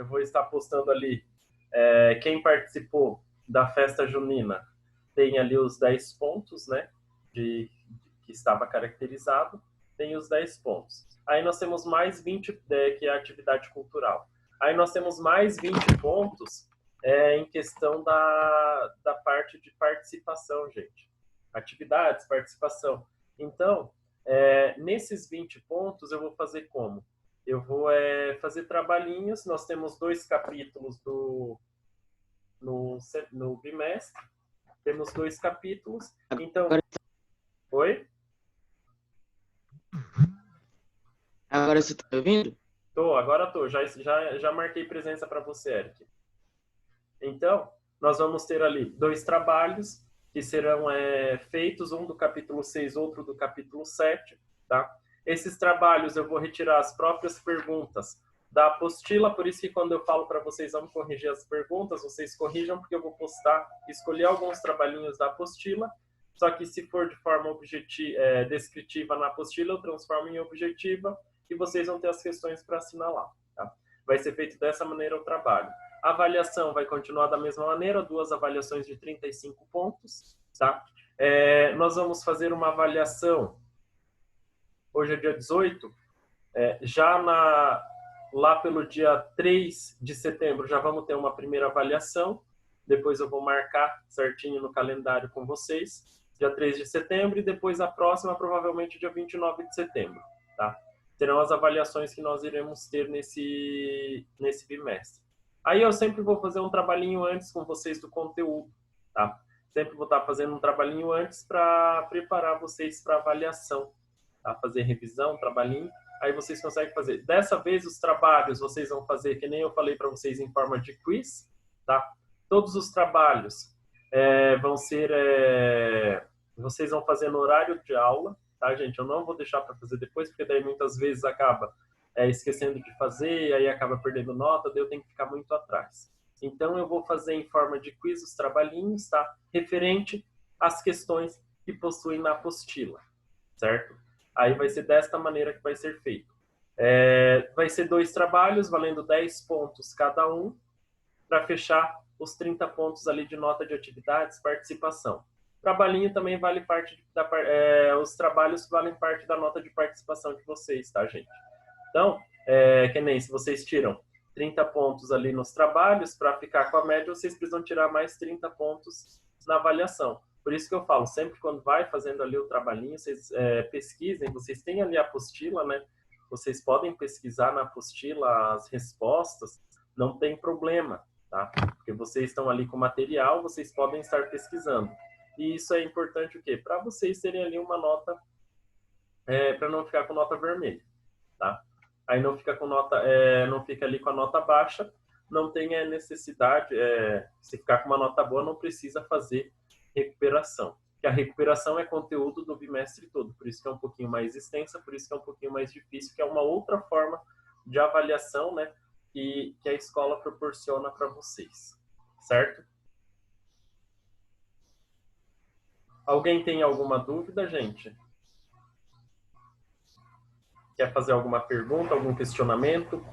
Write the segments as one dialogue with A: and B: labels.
A: eu vou estar postando ali quem participou da festa junina tem ali os 10 pontos, né, que estava caracterizado, tem os 10 pontos. Aí nós temos mais 20, que é a atividade cultural. Aí nós temos mais 20 pontos em questão da parte de participação, gente. Atividades, participação. Então, nesses 20 pontos, eu vou fazer como? Eu vou fazer trabalhinhos. Nós temos 2 capítulos no bimestre. Temos 2 capítulos. Então, oi?
B: Agora você está me ouvindo?
A: Agora tô. Já marquei presença para você, Eric. Então, nós vamos ter ali 2 trabalhos que serão feitos, um do capítulo 6, outro do capítulo 7, tá? Esses trabalhos eu vou retirar as próprias perguntas da apostila, por isso que quando eu falo para vocês vamos corrigir as perguntas, vocês corrijam, porque eu vou postar, escolher alguns trabalhinhos da apostila, só que se for de forma descritiva na apostila, eu transformo em objetiva e vocês vão ter as questões para assinalar, tá? Vai ser feito dessa maneira o trabalho. A avaliação vai continuar da mesma maneira, 2 avaliações de 35 pontos, tá? Nós vamos fazer uma avaliação, hoje é dia 18, lá pelo dia 3 de setembro já vamos ter uma primeira avaliação, depois eu vou marcar certinho no calendário com vocês, dia 3 de setembro, e depois a próxima, provavelmente dia 29 de setembro, tá? Serão as avaliações que nós iremos ter nesse bimestre. Aí eu sempre vou fazer um trabalhinho antes com vocês do conteúdo, tá? Sempre vou estar fazendo um trabalhinho antes para preparar vocês para avaliação, tá? Fazer revisão, trabalhinho, aí vocês conseguem fazer. Dessa vez os trabalhos vocês vão fazer, que nem eu falei para vocês, em forma de quiz, tá? Todos os trabalhos vão ser, vocês vão fazer no horário de aula, tá, gente? Eu não vou deixar para fazer depois, porque daí muitas vezes acaba esquecendo de fazer, aí acaba perdendo nota, daí eu tenho que ficar muito atrás. Então, eu vou fazer em forma de quiz os trabalhinhos, tá? Referente às questões que possuem na apostila, certo? Aí vai ser desta maneira que vai ser feito. Vai ser 2 trabalhos, valendo 10 pontos cada um, para fechar os 30 pontos ali de nota de atividades, participação. Trabalhinho também vale parte os trabalhos valem parte da nota de participação de vocês, tá, gente? Então, que nem se vocês tiram 30 pontos ali nos trabalhos, para ficar com a média, vocês precisam tirar mais 30 pontos na avaliação. Por isso que eu falo, sempre quando vai fazendo ali o trabalhinho, vocês pesquisem, vocês têm ali a apostila, né? Vocês podem pesquisar na apostila as respostas, não tem problema, tá? Porque vocês estão ali com material, vocês podem estar pesquisando. E isso é importante o quê? Para vocês terem ali uma nota, para não ficar com nota vermelha, tá? Aí não fica com nota, não fica ali com a nota baixa, não tem necessidade, se ficar com uma nota boa, não precisa fazer recuperação. Porque a recuperação é conteúdo do bimestre todo, por isso que é um pouquinho mais extensa, por isso que é um pouquinho mais difícil, que é uma outra forma de avaliação, né, que a escola proporciona para vocês, certo? Alguém tem alguma dúvida, gente? Quer fazer alguma pergunta, algum questionamento?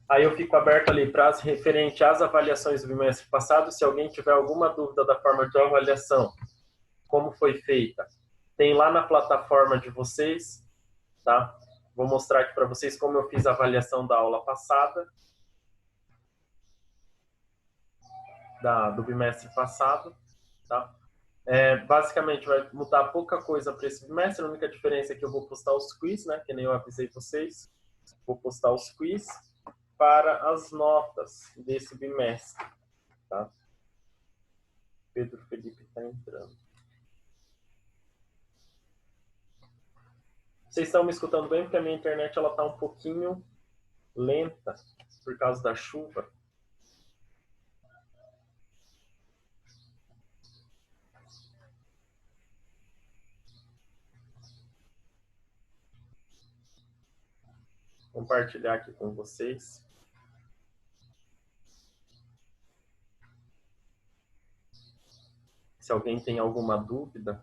A: Aí eu fico aberto ali para referente às avaliações do bimestre passado. Se alguém tiver alguma dúvida da forma de avaliação, como foi feita, tem lá na plataforma de vocês, tá? Vou mostrar aqui para vocês como eu fiz a avaliação da aula passada, do bimestre passado, tá? Basicamente vai mudar pouca coisa para esse bimestre, a única diferença é que eu vou postar os quiz, né? Que nem eu avisei vocês. Vou postar os quiz para as notas desse bimestre, tá? Pedro Felipe está entrando. Vocês estão me escutando bem? Porque a minha internet ela está um pouquinho lenta por causa da chuva. Vou compartilhar aqui com vocês. Se alguém tem alguma dúvida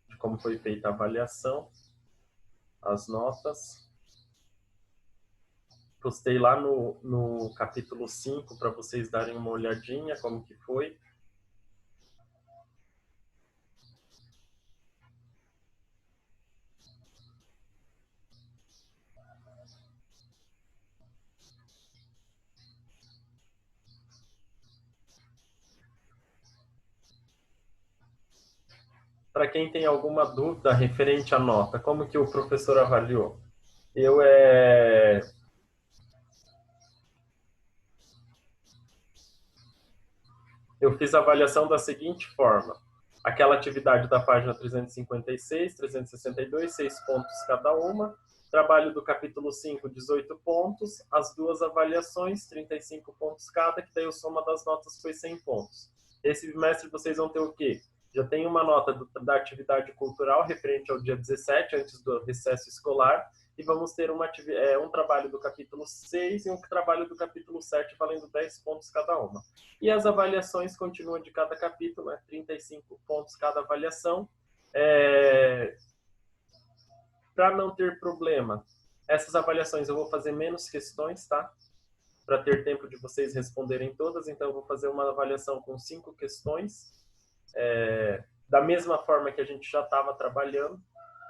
A: de como foi feita a avaliação, as notas, postei lá no capítulo 5 para vocês darem uma olhadinha como que foi. Para quem tem alguma dúvida referente à nota, como que o professor avaliou? Eu fiz a avaliação da seguinte forma. Aquela atividade da página 356, 362, 6 pontos cada uma. Trabalho do capítulo 5, 18 pontos. As duas avaliações, 35 pontos cada, que daí a soma das notas foi 100 pontos. Esse bimestre vocês vão ter o quê? Já tem uma nota da atividade cultural referente ao dia 17, antes do recesso escolar, e vamos ter um trabalho do capítulo 6 e um trabalho do capítulo 7, valendo 10 pontos cada uma. E as avaliações continuam de cada capítulo, 35 pontos cada avaliação. Para não ter problema, essas avaliações eu vou fazer menos questões, tá? Para ter tempo de vocês responderem todas, então eu vou fazer uma avaliação com 5 questões, da mesma forma que a gente já estava trabalhando,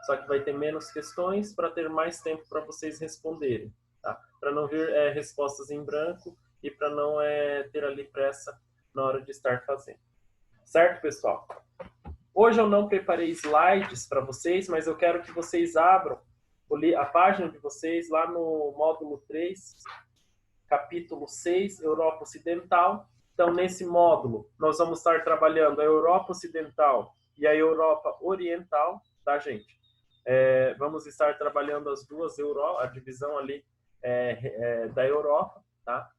A: só que vai ter menos questões para ter mais tempo para vocês responderem, tá? Para não vir respostas em branco e para não ter ali pressa na hora de estar fazendo. Certo, pessoal? Hoje eu não preparei slides para vocês, mas eu quero que vocês abram a página de vocês lá no módulo 3, capítulo 6, Europa Ocidental. Então, nesse módulo, nós vamos estar trabalhando a Europa Ocidental e a Europa Oriental, tá, gente? Vamos estar trabalhando as duas a divisão ali da Europa, tá?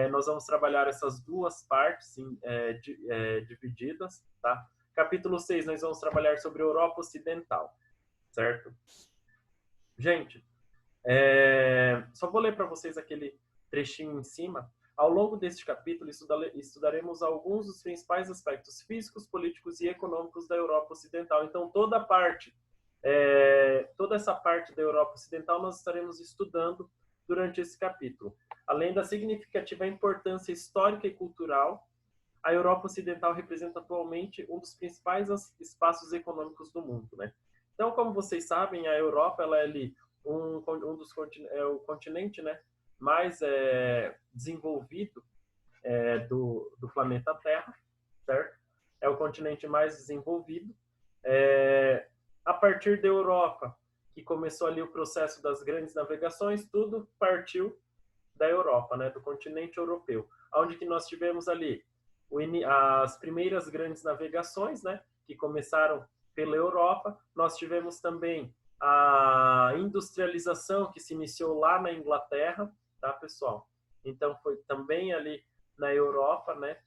A: Nós vamos trabalhar essas duas partes divididas, tá? Capítulo 6, nós vamos trabalhar sobre a Europa Ocidental, certo? Gente, só vou ler para vocês aquele trechinho em cima. Ao longo deste capítulo, estudaremos alguns dos principais aspectos físicos, políticos e econômicos da Europa Ocidental. Então, toda essa parte da Europa Ocidental nós estaremos estudando durante esse capítulo. Além da significativa importância histórica e cultural, a Europa Ocidental representa atualmente um dos principais espaços econômicos do mundo, né? Então, como vocês sabem, a Europa ela é ali o continente, né, mais desenvolvido do planeta Terra, certo? É o continente mais desenvolvido. A partir da Europa, que começou ali o processo das grandes navegações, tudo partiu da Europa, né, do continente europeu, onde que nós tivemos ali as primeiras grandes navegações, né, que começaram pela Europa. Nós tivemos também a industrialização que se iniciou lá na Inglaterra, tá, pessoal? Então foi também ali na Europa, né,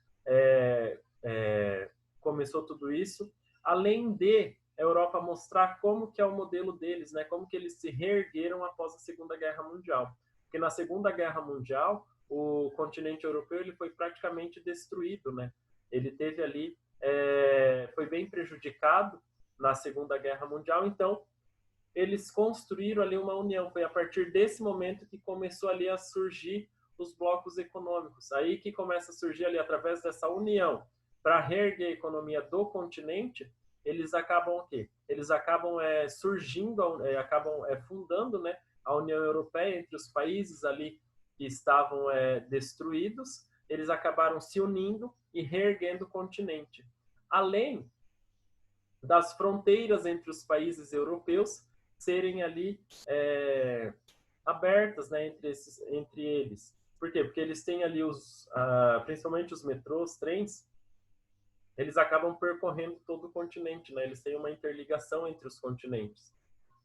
A: começou tudo isso. Além de a Europa mostrar como que é o modelo deles, né, como que eles se reergueram após a Segunda Guerra Mundial. Porque na Segunda Guerra Mundial, o continente europeu ele foi praticamente destruído, né? Ele teve ali, foi bem prejudicado na Segunda Guerra Mundial, então eles construíram ali uma união. Foi a partir desse momento que começou ali a surgir os blocos econômicos. Aí que começa a surgir ali, através dessa união, para reerguer a economia do continente, eles acabam o quê? Eles acabam surgindo, acabam fundando, né, a União Europeia entre os países ali que estavam destruídos. Eles acabaram se unindo e reerguendo o continente. Além das fronteiras entre os países europeus serem ali abertas, né, entre eles. Por quê? Porque eles têm ali principalmente os metrôs, trens, eles acabam percorrendo todo o continente, né? Eles têm uma interligação entre os continentes,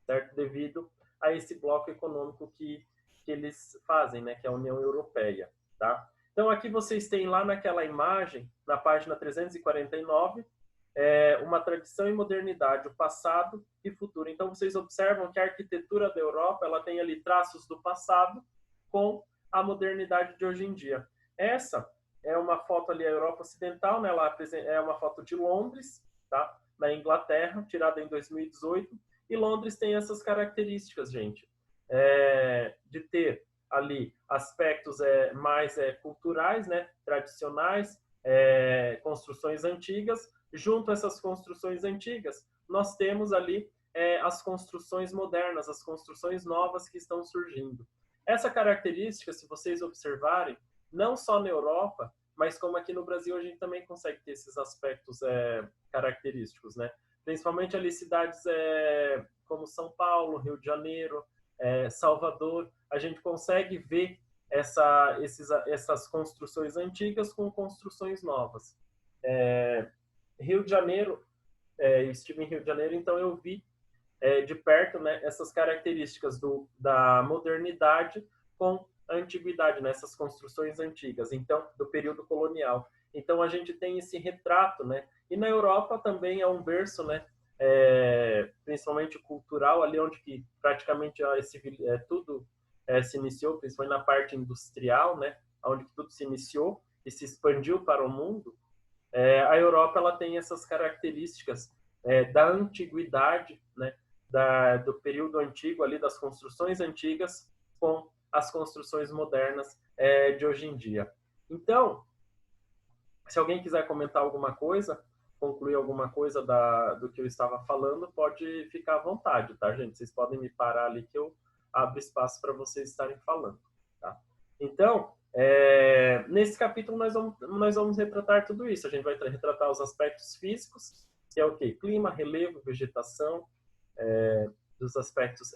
A: certo? Devido a esse bloco econômico que eles fazem, né? Que é a União Europeia, tá? Então, aqui vocês têm lá naquela imagem, na página 349, uma tradição e modernidade, o passado e futuro. Então, vocês observam que a arquitetura da Europa, ela tem ali traços do passado com a modernidade de hoje em dia. Essa é uma foto ali, a Europa Ocidental, né? Ela é uma foto de Londres, tá? Na Inglaterra, tirada em 2018. E Londres tem essas características, gente, de ter ali aspectos mais culturais, né, tradicionais, construções antigas. Junto a essas construções antigas, nós temos ali as construções modernas, as construções novas que estão surgindo. Essa característica, se vocês observarem, não só na Europa, mas como aqui no Brasil a gente também consegue ter esses aspectos característicos, né? Principalmente ali cidades como São Paulo, Rio de Janeiro, Salvador, a gente consegue ver essas construções antigas com construções novas. Rio de Janeiro, estive em Rio de Janeiro, então eu vi de perto, né, essas características da modernidade com a antiguidade, né, essas construções antigas, então, do período colonial. Então, a gente tem esse retrato, né? E na Europa também é um berço, né, principalmente cultural, ali onde que praticamente tudo se iniciou, principalmente na parte industrial, né, onde que tudo se iniciou e se expandiu para o mundo. A Europa ela tem essas características da antiguidade, né, do período antigo ali, das construções antigas com as construções modernas de hoje em dia. Então, se alguém quiser comentar alguma coisa, concluir alguma coisa do que eu estava falando, pode ficar à vontade, tá, gente? Vocês podem me parar ali que eu abro espaço para vocês estarem falando, tá? Então, nesse capítulo nós vamos retratar tudo isso. A gente vai retratar os aspectos físicos, que é o quê? Clima, relevo, vegetação, dos aspectos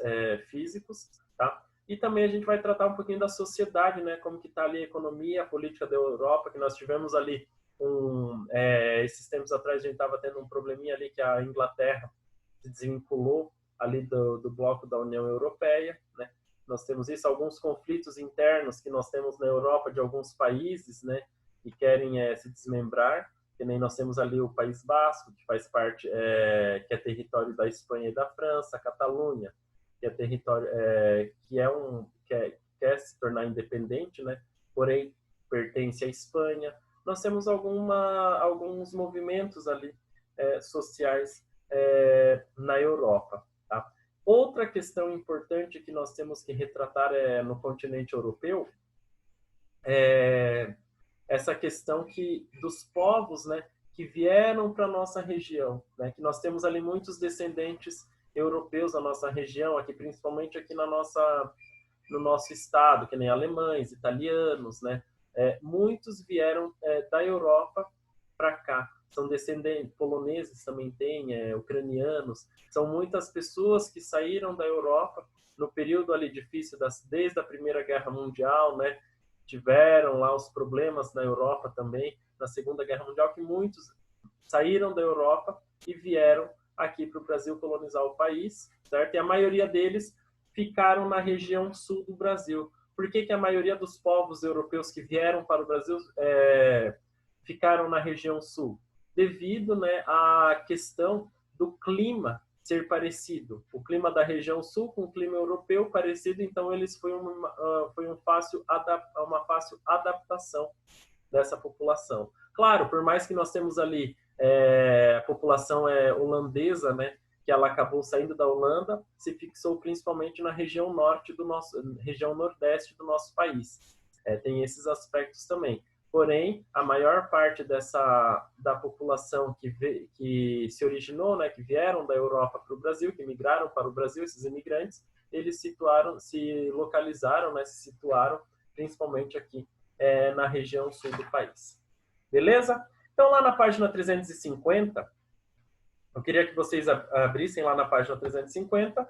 A: físicos, tá? E também a gente vai tratar um pouquinho da sociedade, né? Como que está ali a economia, a política da Europa, que nós tivemos ali esses tempos atrás a gente estava tendo um probleminha ali que a Inglaterra se desvinculou ali do bloco da União Europeia, né? Nós temos isso, alguns conflitos internos que nós temos na Europa de alguns países, né? Que querem se desmembrar, que nem nós temos ali o País Basco, que faz parte, que é território da Espanha e da França, a Catalunha, que é território, quer se tornar independente, né? Porém, pertence à Espanha. Nós temos alguns movimentos ali sociais na Europa, tá? Outra questão importante que nós temos que retratar no continente europeu é essa questão dos povos, né, que vieram para a nossa região, né, que nós temos ali muitos descendentes europeus na nossa região, aqui principalmente aqui no nosso estado, que nem alemães, italianos, né? Muitos vieram da Europa para cá. São descendentes, poloneses também tem, ucranianos. São muitas pessoas que saíram da Europa no período ali difícil, desde a Primeira Guerra Mundial, né? Tiveram lá os problemas na Europa também, na Segunda Guerra Mundial, que muitos saíram da Europa e vieram aqui para o Brasil colonizar o país, certo? E a maioria deles ficaram na região sul do Brasil. Por que a maioria dos povos europeus que vieram para o Brasil ficaram na região sul? Devido, né, à questão do clima ser parecido. O clima da região sul com o clima europeu parecido, então eles foi uma fácil adaptação dessa população. Claro, por mais que nós temos ali a população holandesa, né, que ela acabou saindo da Holanda, se fixou principalmente na região região nordeste do nosso país. Tem esses aspectos também. Porém, a maior parte da população que se originou, né, que vieram da Europa para o Brasil, que migraram para o Brasil, esses imigrantes, eles se localizaram, né, se situaram principalmente aqui na região sul do país. Beleza? Então, lá na página 350, eu queria que vocês abrissem lá na página 350,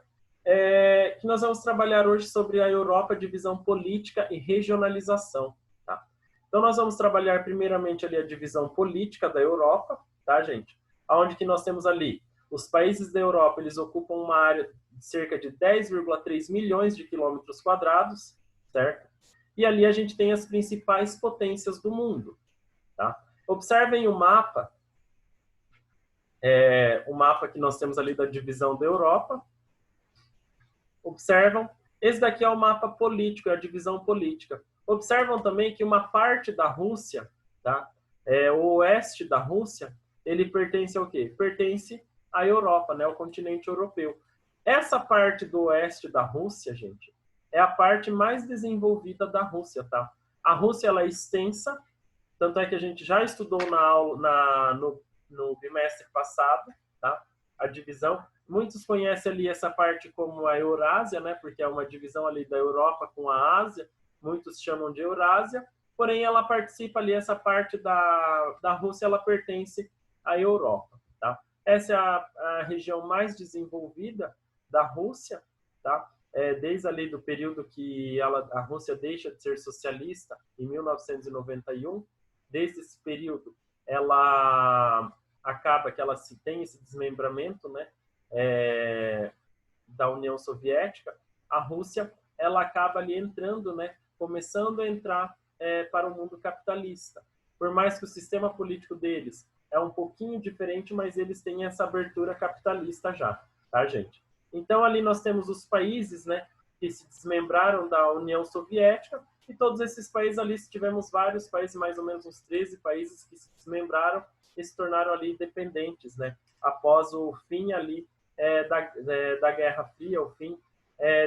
A: que nós vamos trabalhar hoje sobre a Europa, divisão política e regionalização. Tá? Então, nós vamos trabalhar primeiramente ali a divisão política da Europa, tá, gente? Onde que nós temos ali os países da Europa, eles ocupam uma área de cerca de 10,3 milhões de quilômetros quadrados, certo? E ali a gente tem as principais potências do mundo, tá? Observem o mapa que nós temos ali da divisão da Europa. Observam, esse daqui é o mapa político, é a divisão política. Observam também que uma parte da Rússia, tá? O oeste da Rússia, ele pertence ao quê? Pertence à Europa, né? Ao continente europeu. Essa parte do oeste da Rússia, gente, é a parte mais desenvolvida da Rússia, tá? A Rússia, ela é extensa, tanto é que a gente já estudou na aula, no bimestre passado, tá? A divisão. Muitos conhecem ali essa parte como a Eurásia, né? Porque é uma divisão ali da Europa com a Ásia. Muitos chamam de Eurásia. Porém, ela participa ali, essa parte da Rússia, ela pertence à Europa, tá? Essa é a região mais desenvolvida da Rússia, tá? Desde ali do período que a Rússia deixa de ser socialista, em 1991, desde esse período, ela acaba que ela se tem esse desmembramento, né, da União Soviética. A Rússia, ela acaba ali entrando, né, começando a entrar para o mundo capitalista. Por mais que o sistema político deles é um pouquinho diferente, mas eles têm essa abertura capitalista já, tá, gente? Então, ali nós temos os países, né, que se desmembraram da União Soviética, e todos esses países ali, tivemos vários países, mais ou menos uns 13 países que se desmembraram e se tornaram ali independentes, né, após o fim ali da Guerra Fria, o fim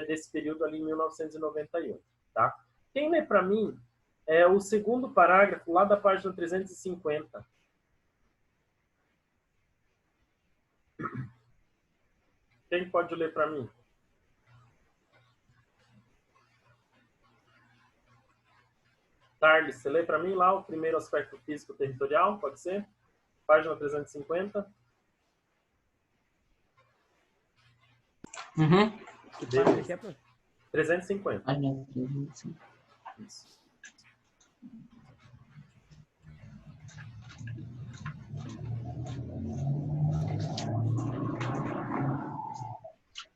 A: desse período ali em 1991, tá? Quem lê para mim é o segundo parágrafo lá da página 350. Quem pode ler para mim? Tarles, você lê para mim lá o primeiro aspecto físico territorial, pode ser? Página 350.
B: Uhum.
A: Beleza. 350. Isso.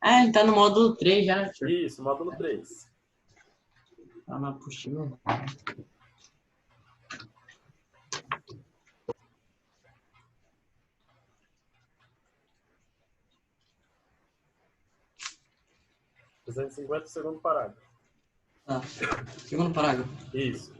B: Ah, ele tá no módulo 3 já, senhor.
A: Isso, módulo 3.
B: Tá na apostila.
A: Segundo parágrafo.
B: Tá. Segundo parágrafo.
A: Isso.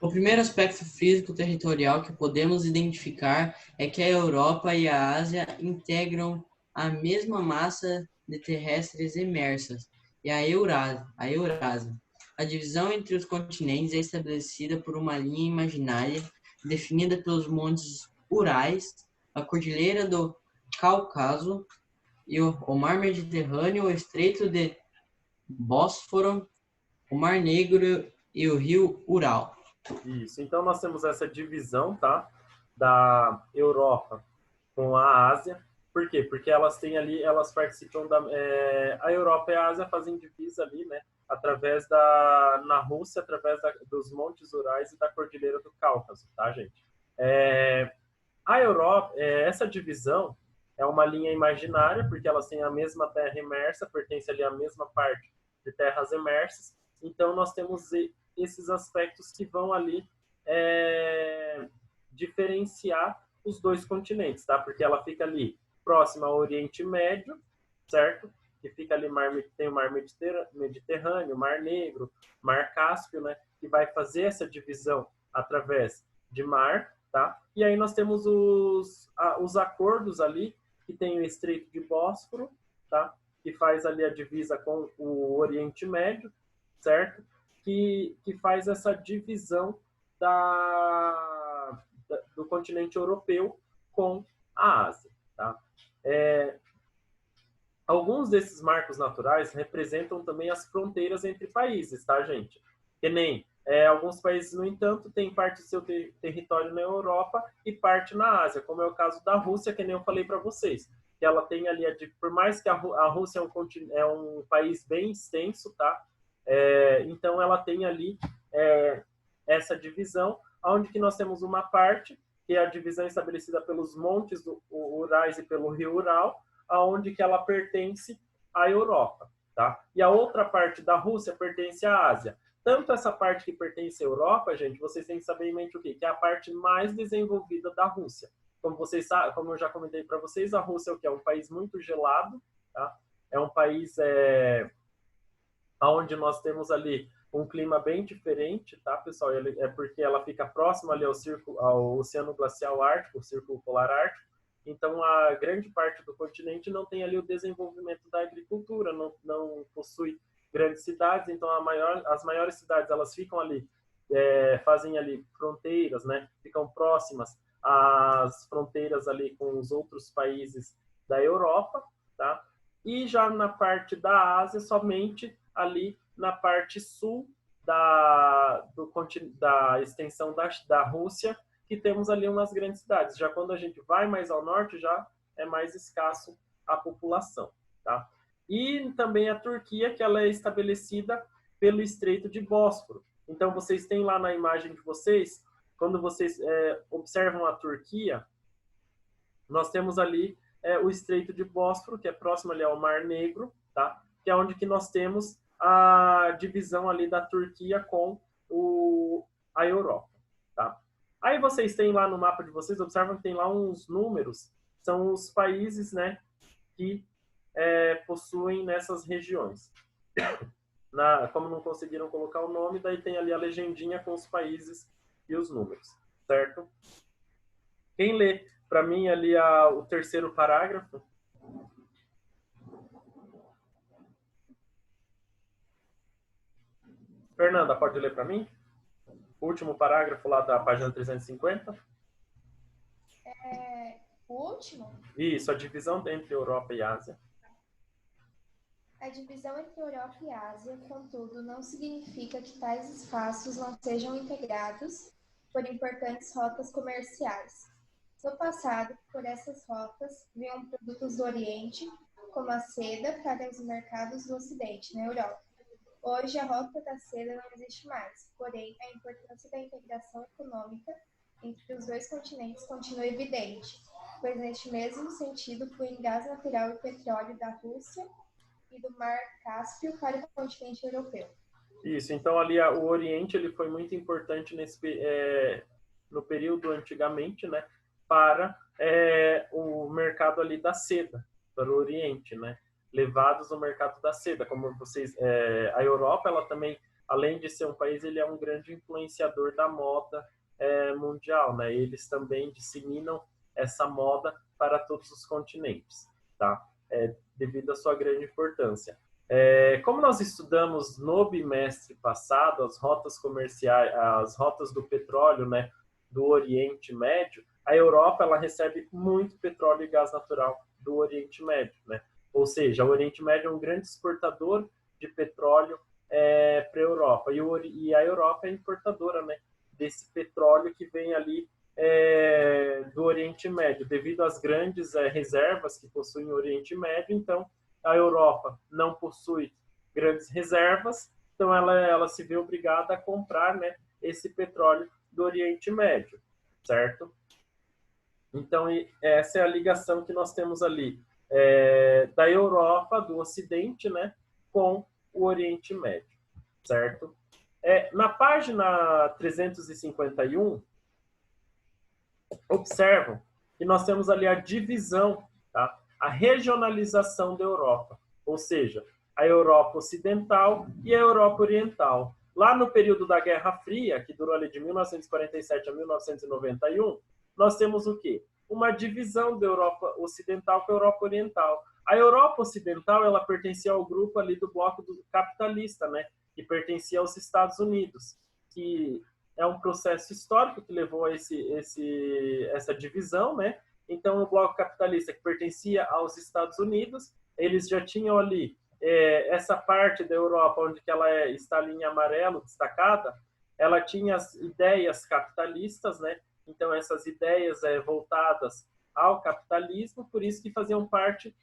B: O primeiro aspecto físico territorial que podemos identificar é que a Europa e a Ásia integram a mesma massa de terrestres imersas, e a Eurásia. A divisão entre os continentes é estabelecida por uma linha imaginária definida pelos montes Urais, a Cordilheira do Cáucaso, e o Mar Mediterrâneo, o Estreito de Bósforo, o Mar Negro e o Rio Ural.
A: Isso. Então, nós temos essa divisão, tá? Da Europa com a Ásia. Por quê? Porque elas têm ali, elas participam a Europa e a Ásia fazem divisa ali, né? Através na Rússia, através dos Montes Urais e da Cordilheira do Cáucaso, tá, gente? A Europa, essa divisão é uma linha imaginária, porque elas têm a mesma terra imersa, pertence ali à mesma parte de terras imersas. Então, nós temos esses aspectos que vão ali diferenciar os dois continentes, tá? Porque ela fica ali próxima ao Oriente Médio, certo? Que fica ali, tem o Mar Mediterrâneo, Mar Negro, Mar Cáspio, né? Que vai fazer essa divisão através de mar, tá? E aí nós temos os acordos ali, que tem o Estreito de Bósforo, tá? Que faz ali a divisa com o Oriente Médio, certo? Que faz essa divisão do continente europeu com a Ásia, tá? Alguns desses marcos naturais representam também as fronteiras entre países, tá, gente? Que nem alguns países, no entanto, têm parte do seu território na Europa e parte na Ásia, como é o caso da Rússia, que nem eu falei para vocês. Que ela tem ali, por mais que a Rússia é um país bem extenso, tá? Então, ela tem ali essa divisão, onde que nós temos uma parte, que é a divisão estabelecida pelos montes Urais e pelo rio Ural, aonde que ela pertence à Europa, tá? E a outra parte da Rússia pertence à Ásia. Tanto essa parte que pertence à Europa, gente, vocês têm que saber em mente o quê? Que é a parte mais desenvolvida da Rússia. Como vocês sabem, como eu já comentei para vocês, a Rússia é o quê? É um país muito gelado, tá? É um país onde nós temos ali um clima bem diferente, tá, pessoal? É porque ela fica próxima ali ao Oceano Glacial Ártico, o Círculo Polar Ártico. Então, a grande parte do continente não tem ali o desenvolvimento da agricultura, não possui grandes cidades, então as maiores cidades elas ficam ali, fazem ali fronteiras, né? Ficam próximas às fronteiras ali com os outros países da Europa, tá? E já na parte da Ásia, somente ali na parte sul da extensão da Rússia, que temos ali umas grandes cidades. Já quando a gente vai mais ao norte, já é mais escasso a população, tá? E também a Turquia, que ela é estabelecida pelo Estreito de Bósforo. Então, vocês têm lá na imagem de vocês, quando vocês observam a Turquia, nós temos ali o Estreito de Bósforo, que é próximo ali ao Mar Negro, tá? Que é onde que nós temos a divisão ali da Turquia com a Europa, tá? Aí vocês têm lá no mapa de vocês, observam que tem lá uns números, são os países, né, que possuem nessas regiões. Como não conseguiram colocar o nome, daí tem ali a legendinha com os países e os números, certo? Quem lê para mim ali o terceiro parágrafo? Fernanda, pode ler para mim? O último parágrafo lá da página 350.
C: O último?
A: Isso, a divisão entre Europa e Ásia.
C: A divisão entre Europa e Ásia, contudo, não significa que tais espaços não sejam integrados por importantes rotas comerciais. No passado, por essas rotas, vinham produtos do Oriente, como a seda, para os mercados do Ocidente, na Europa. Hoje, a rota da seda não existe mais, porém, a importância da integração econômica entre os dois continentes continua evidente, pois, neste mesmo sentido, fluem gás natural e petróleo da Rússia e do Mar Cáspio para o continente europeu.
A: Isso, então ali o Oriente ele foi muito importante no período antigamente, né, para o mercado ali da seda, para o Oriente, né, levados ao mercado da seda, como vocês, a Europa, ela também, além de ser um país, ele é um grande influenciador da moda mundial, né, eles também disseminam essa moda para todos os continentes, tá? Devido à sua grande importância. Como nós estudamos no bimestre passado as rotas comerciais, as rotas do petróleo, né, do Oriente Médio, a Europa ela recebe muito petróleo e gás natural do Oriente Médio, né? Ou seja, o Oriente Médio é um grande exportador de petróleo para a Europa e a Europa é importadora, né, desse petróleo que vem ali do Oriente Médio, devido às grandes reservas que possuem o Oriente Médio. Então, a Europa não possui grandes reservas, então ela se vê obrigada a comprar, né, esse petróleo do Oriente Médio, certo? Então, essa é a ligação que nós temos ali da Europa, do Ocidente, né, com o Oriente Médio, certo? Na página 351, observam que nós temos ali a divisão, tá? A regionalização da Europa, ou seja, a Europa Ocidental e a Europa Oriental. Lá no período da Guerra Fria, que durou ali de 1947 a 1991, nós temos o quê? Uma divisão da Europa Ocidental com a Europa Oriental. A Europa Ocidental, ela pertencia ao grupo ali do bloco capitalista, né? Que pertencia aos Estados Unidos, que é um processo histórico que levou a essa divisão, né? Então, o bloco capitalista que pertencia aos Estados Unidos, eles já tinham ali essa parte da Europa onde que ela está ali em amarelo, destacada, ela tinha as ideias capitalistas, né? Então, essas ideias voltadas ao capitalismo, por isso que faziam parte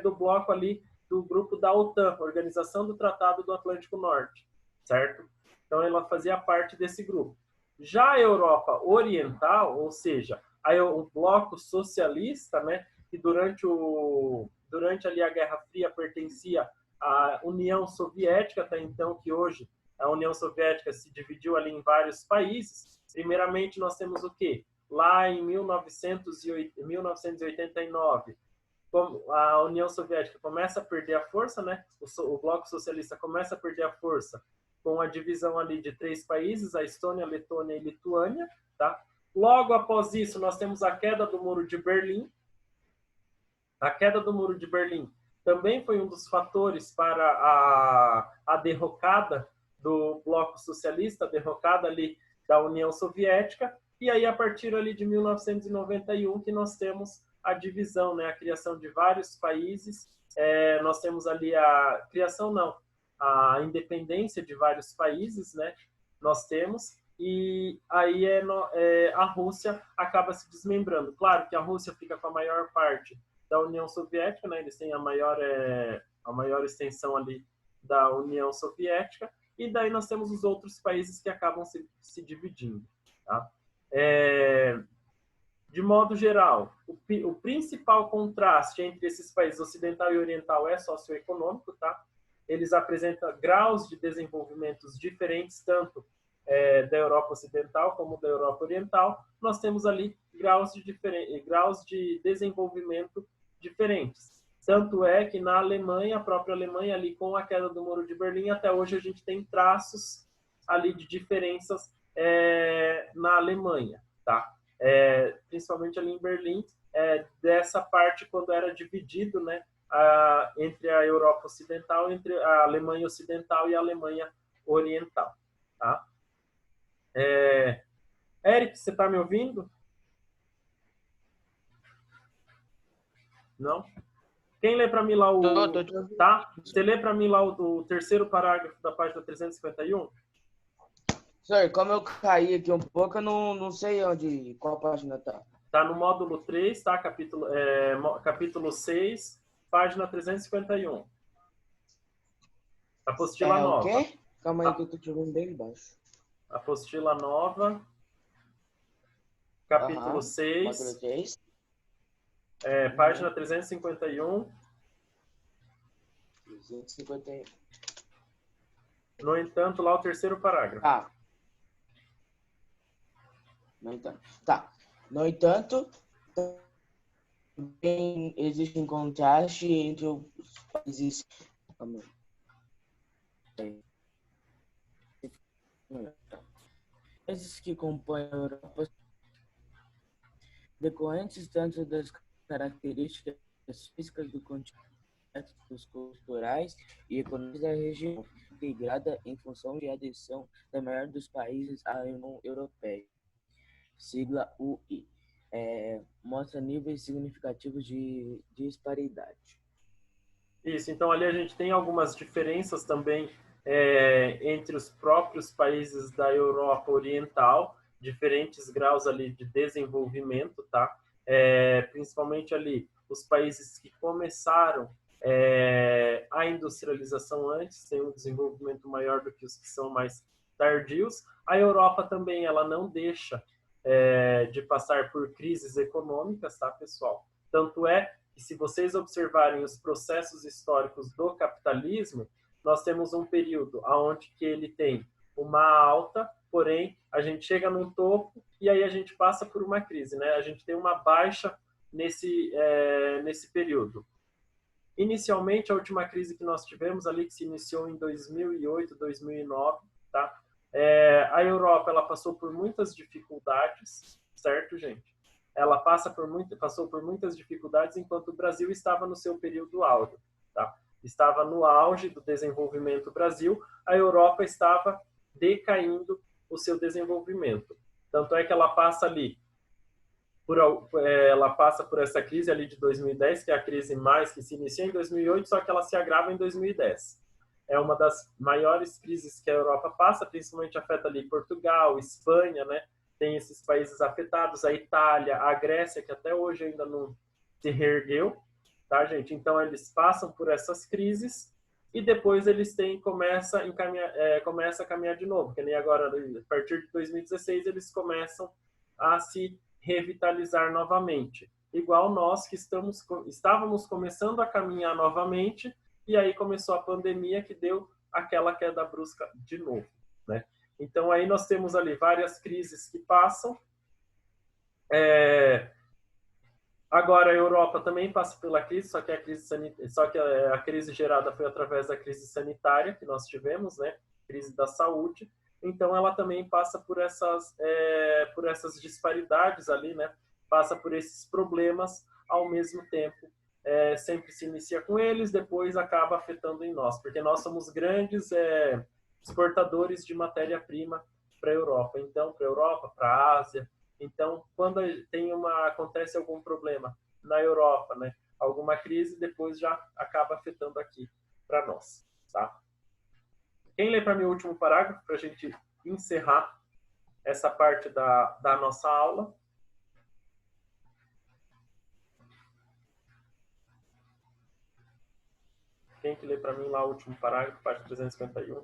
A: do bloco ali, do grupo da OTAN, Organização do Tratado do Atlântico Norte, certo? Então, ela fazia parte desse grupo. Já a Europa Oriental, ou seja, o bloco socialista, né, que durante ali a Guerra Fria pertencia à União Soviética, até então, que hoje a União Soviética se dividiu ali em vários países. Primeiramente, nós temos o quê? Lá em 1989, a União Soviética começa a perder a força, né? O bloco socialista começa a perder a força com a divisão ali de 3 países, a Estônia, Letônia e Lituânia, tá? Logo após isso, nós temos a queda do Muro de Berlim. A queda do Muro de Berlim, também foi um dos fatores para a derrocada do bloco socialista, a derrocada ali da União Soviética, e aí a partir ali de 1991 que nós temos a divisão, né, a criação de vários países, nós temos ali a criação não, a independência de vários países, né, nós temos, e aí a Rússia acaba se desmembrando. Claro que a Rússia fica com a maior parte da União Soviética, né, eles têm a maior extensão ali da União Soviética, e daí nós temos os outros países que acabam se dividindo. Tá? De modo geral, o principal contraste entre esses países ocidental e oriental é socioeconômico, tá? Eles apresentam graus de desenvolvimento diferentes, tanto da Europa Ocidental como da Europa Oriental. Nós temos ali graus de desenvolvimento diferentes. Tanto é que na Alemanha, a própria Alemanha, ali com a queda do Muro de Berlim, até hoje a gente tem traços ali de diferenças na Alemanha, tá? Principalmente ali em Berlim, dessa parte quando era dividido, né, entre a Europa Ocidental, entre a Alemanha Ocidental e a Alemanha Oriental, tá? Eric, você está me ouvindo? Não? Quem lê para mim lá tá? Você lê para mim lá o terceiro parágrafo da página 351?
D: Senhor, como eu caí aqui um pouco, eu não sei qual página tá.
A: Tá no módulo 3, tá? Capítulo 6, página 351. Apostila nova.
D: O quê? Calma aí que eu tô te vendo bem embaixo.
A: Apostila nova, capítulo 6,
D: módulo 3.
A: Página 351.
D: 351.
A: No entanto, lá o terceiro parágrafo.
D: Tá. No entanto, também existe um contraste entre os países que compõem a Europa, decorrentes tanto das características físicas do continente, dos culturais e econômicos da região, integrada em função de adesão da maioria dos países à União Europeia. Sigla UI. Mostra níveis significativos de disparidade.
A: Isso, então ali a gente tem algumas diferenças também entre os próprios países da Europa Oriental, diferentes graus ali de desenvolvimento, tá? Principalmente ali os países que começaram a industrialização antes, têm um desenvolvimento maior do que os que são mais tardios. A Europa também, ela não deixa de passar por crises econômicas, tá, pessoal? Tanto é que, se vocês observarem os processos históricos do capitalismo, nós temos um período onde que ele tem uma alta, porém, a gente chega no topo e aí a gente passa por uma crise, né? A gente tem uma baixa nesse período. Inicialmente, a última crise que nós tivemos ali, que se iniciou em 2008, 2009, tá? A Europa, ela passou por muitas dificuldades, certo, gente? Ela passou por muitas dificuldades, enquanto o Brasil estava no seu período áureo, tá? Estava no auge do desenvolvimento do Brasil, a Europa estava decaindo o seu desenvolvimento. Tanto é que ela passa ali ela passa por essa crise ali de 2010, que é a crise mais que se inicia em 2008, só que ela se agrava em 2010. É uma das maiores crises que a Europa passa, principalmente afeta ali Portugal, Espanha, né? Tem esses países afetados, a Itália, a Grécia, que até hoje ainda não se reergueu, tá, gente? Então, eles passam por essas crises e depois eles começa a caminhar de novo, que nem agora, a partir de 2016, eles começam a se revitalizar novamente. Igual nós que estávamos começando a caminhar novamente, e aí começou a pandemia que deu aquela queda brusca de novo, né? Então aí nós temos ali várias crises que passam. Agora a Europa também passa pela crise, só que a crise gerada foi através da crise sanitária que nós tivemos, né? Crise da saúde. Então ela também passa por essas disparidades ali, né? Passa por esses problemas ao mesmo tempo sempre se inicia com eles, depois acaba afetando em nós, porque nós somos grandes exportadores de matéria-prima para a Europa. Então, para a Europa, para a Ásia. Então, quando acontece algum problema na Europa, né, alguma crise, depois já acaba afetando aqui para nós. Tá? Quem lê para mim o último parágrafo, para a gente encerrar essa parte da nossa aula? Quem que lê para mim lá o último parágrafo, página 351?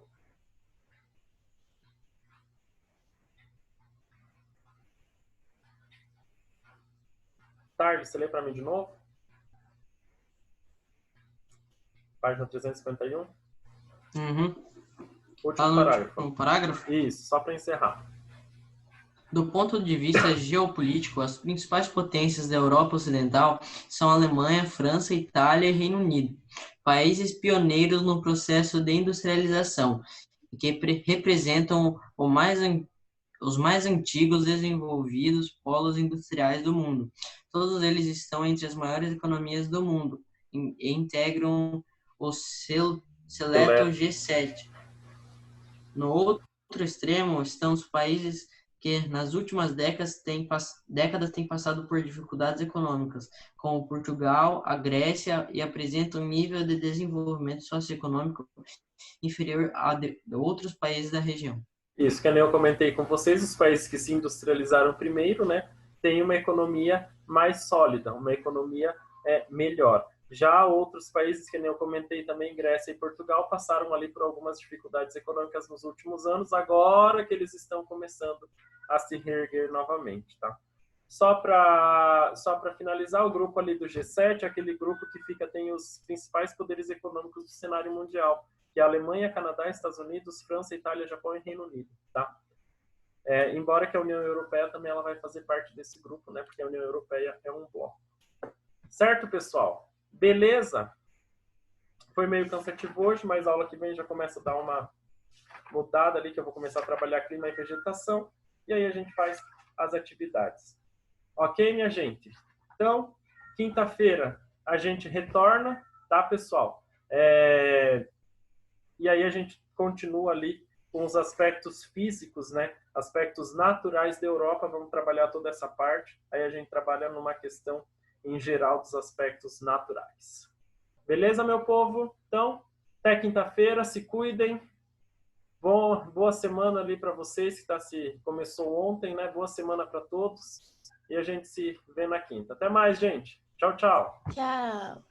A: Tarde, você lê para mim de novo? Página 351?
B: Uhum.
A: Último parágrafo.
B: Um parágrafo?
A: Isso, só para encerrar.
B: Do ponto de vista geopolítico, as principais potências da Europa Ocidental são a Alemanha, França, Itália e Reino Unido, países pioneiros no processo de industrialização, que representam os mais antigos desenvolvidos polos industriais do mundo. Todos eles estão entre as maiores economias do mundo e integram o seleto G7. No outro extremo estão os países que nas últimas décadas têm passado por dificuldades econômicas, como Portugal, a Grécia, e apresentam um nível de desenvolvimento socioeconômico inferior a de outros países da região.
A: Isso, que nem eu comentei com vocês, os países que se industrializaram primeiro, né, têm uma economia mais sólida, uma economia melhor. Já outros países, que nem eu comentei também, Grécia e Portugal, passaram ali por algumas dificuldades econômicas nos últimos anos, agora que eles estão começando a se reerguer novamente, tá? Só para finalizar, o grupo ali do G7 é aquele grupo que tem os principais poderes econômicos do cenário mundial, que é a Alemanha, Canadá, Estados Unidos, França, Itália, Japão e Reino Unido, tá? Embora que a União Europeia também ela vai fazer parte desse grupo, né? Porque a União Europeia é um bloco. Certo, pessoal? Beleza? Foi meio cansativo hoje, mas a aula que vem já começa a dar uma mudada ali, que eu vou começar a trabalhar clima e vegetação, e aí a gente faz as atividades. Ok, minha gente? Então, quinta-feira a gente retorna, tá, pessoal? E aí a gente continua ali com os aspectos físicos, né? Aspectos naturais da Europa, vamos trabalhar toda essa parte, aí a gente trabalha numa questão em geral dos aspectos naturais. Beleza, meu povo? Então, até quinta-feira, se cuidem. Boa semana ali para vocês, que começou ontem, né? Boa semana para todos. E a gente se vê na quinta. Até mais, gente. Tchau, tchau.
E: Tchau.